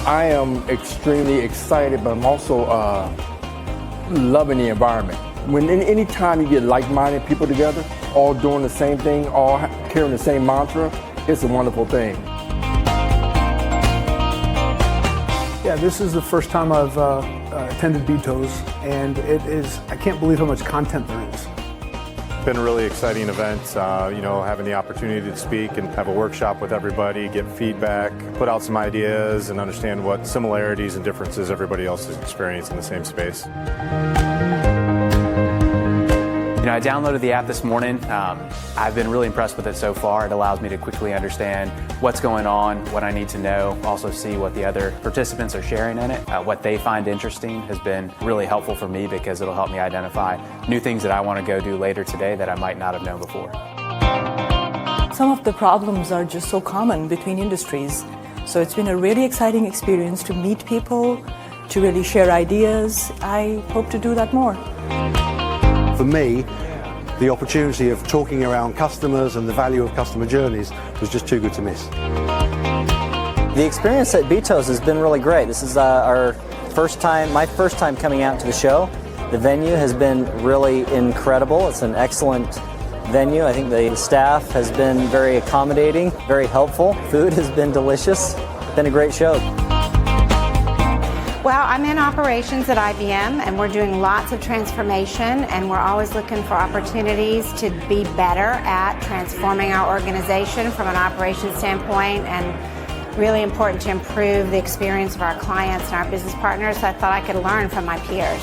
I am extremely excited, but I'm also loving the environment. Any time you get like-minded people together, all doing the same thing, all carrying the same mantra, it's a wonderful thing. Yeah, this is the first time I've attended BTOES, and I can't believe how much content there is. Been a really exciting event, having the opportunity to speak and have a workshop with everybody, get feedback, put out some ideas, and understand what similarities and differences everybody else is experiencing in the same space. I downloaded the app this morning. I've been really impressed with it so far. It allows me to quickly understand what's going on, what I need to know, also see what the other participants are sharing in it. What they find interesting has been really helpful for me because it'll help me identify new things that I want to go do later today that I might not have known before. Some of the problems are just so common between industries. So it's been a really exciting experience to meet people, to really share ideas. I hope to do that more. For me, the opportunity of talking around customers and the value of customer journeys was just too good to miss. The experience at BTOES has been really great. This is my first time coming out to the show. The venue has been really incredible. It's an excellent venue. I think the staff has been very accommodating, very helpful. Food has been delicious. It's been a great show. Well, I'm in operations at IBM, and we're doing lots of transformation, and we're always looking for opportunities to be better at transforming our organization from an operations standpoint, and really important to improve the experience of our clients and our business partners. So I thought I could learn from my peers.